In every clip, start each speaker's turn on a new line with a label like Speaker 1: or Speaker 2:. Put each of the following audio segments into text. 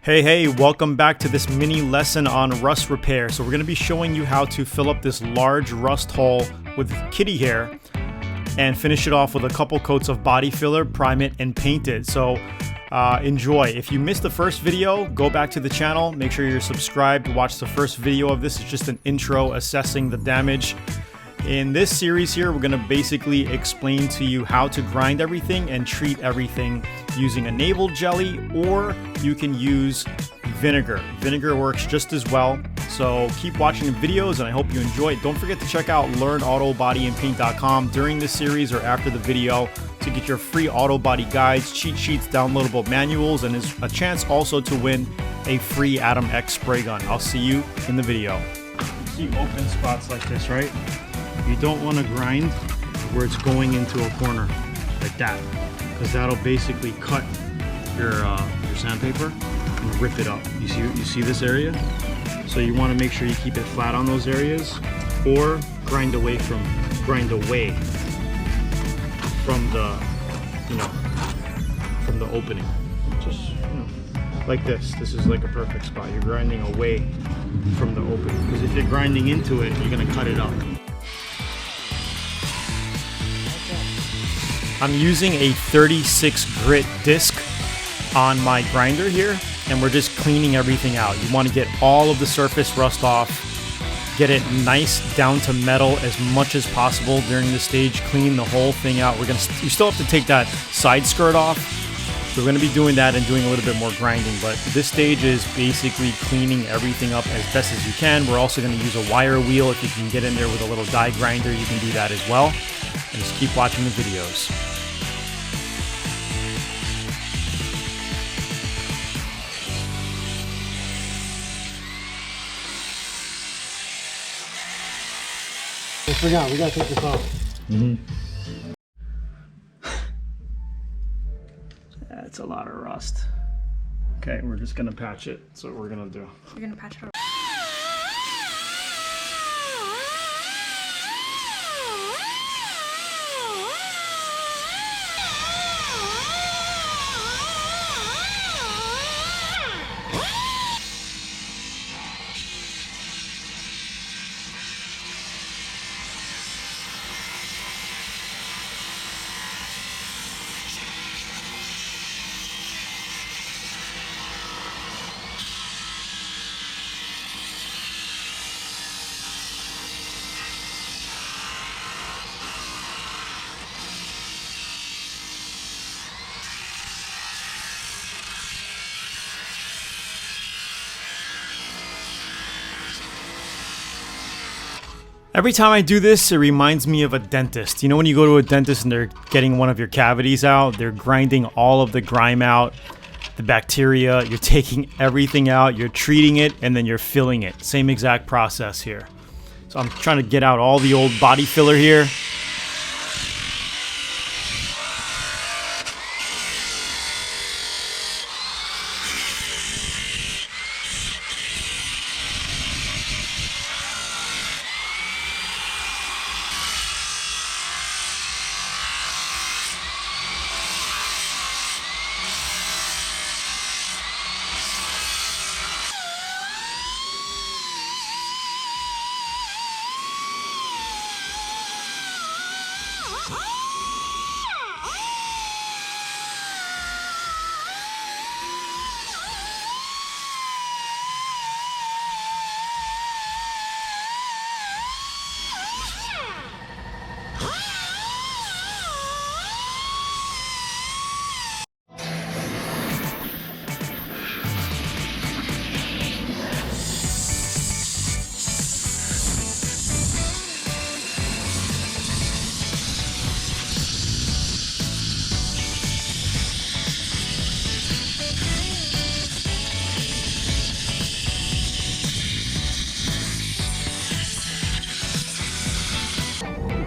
Speaker 1: Hey, welcome back to this mini lesson on rust repair. So we're going to be showing you how to fill up this large rust hole with kitty hair and finish it off with a couple coats of body filler, prime it, and paint it. So enjoy. If you missed the first video, go back to the channel, make sure you're subscribed, watch the first video of this. It's just an intro assessing the damage. In this series here, we're going to basically explain to you how to grind everything and treat everything using a navel jelly, or you can use vinegar. Vinegar works just as well. So keep watching the videos and I hope you enjoy it. Don't forget to check out learnautobodyandpaint.com during this series or after the video to get your free auto body guides, cheat sheets, downloadable manuals, and is a chance also to win a free Atom X spray gun. I'll see you in the video. You see open spots like this, right? You don't want to grind where it's going into a corner like that, because that'll basically cut your sandpaper and rip it up. You see this area? So you want to make sure you keep it flat on those areas, or grind away from the from the opening. Just like this. This is like a perfect spot. You're grinding away from the opening, because if you're grinding into it, you're gonna cut it up. I'm using a 36 grit disc on my grinder here, and we're just cleaning everything out. You want to get all of the surface rust off, get it nice down to metal as much as possible during this stage, clean the whole thing out. You still have to take that side skirt off. So we're going to be doing that and doing a little bit more grinding, but this stage is basically cleaning everything up as best as you can. We're also going to use a wire wheel. If you can get in there with a little die grinder, you can do that as well. And just keep watching the videos.
Speaker 2: I forgot, we gotta take this off.
Speaker 1: That's a lot of rust. Okay, we're just gonna patch it. That's what we're gonna do.
Speaker 3: You're gonna patch it over.
Speaker 1: Every time I do this, it reminds me of a dentist. You know when you go to a dentist and they're getting one of your cavities out, they're grinding all of the grime out, the bacteria, you're taking everything out, you're treating it, and then you're filling it. Same exact process here. So I'm trying to get out all the old body filler here.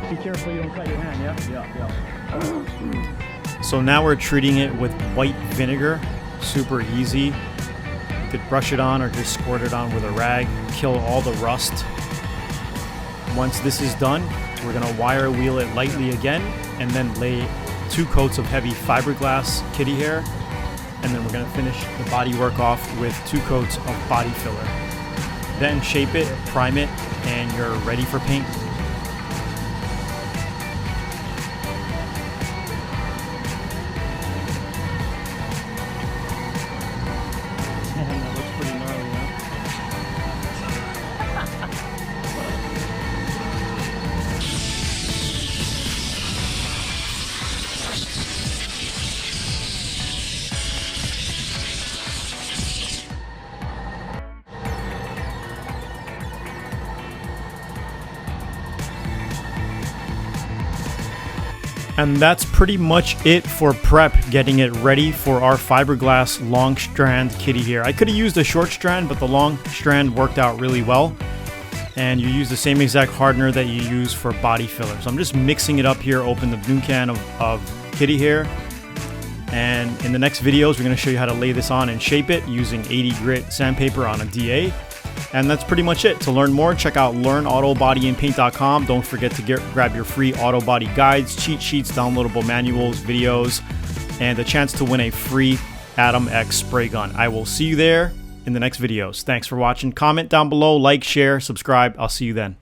Speaker 2: Be careful you don't cut your hand, yeah?
Speaker 1: So now we're treating it with white vinegar. Super easy. You could brush it on or just squirt it on with a rag, kill all the rust. Once this is done, we're gonna wire wheel it lightly again and then lay 2 coats of heavy fiberglass kitty hair and then we're going to finish the body work off with 2 coats of body filler. Then shape it, prime it, and you're ready for paint.
Speaker 2: That looks pretty gnarly, huh?
Speaker 1: And that's pretty much it for prep, getting it ready for our fiberglass long strand kitty here. I could have used a short strand, but the long strand worked out really well. And you use the same exact hardener that you use for body filler. So I'm just mixing it up here, open the new can of kitty hair. And in the next videos, we're gonna show you how to lay this on and shape it using 80 grit sandpaper on a DA. And that's pretty much it. To learn more, check out learnautobodyandpaint.com. Don't forget to grab your free auto body guides, cheat sheets, downloadable manuals, videos, and the chance to win a free Atom X spray gun. I will see you there in the next videos. Thanks for watching. Comment down below, like, share, subscribe. I'll see you then.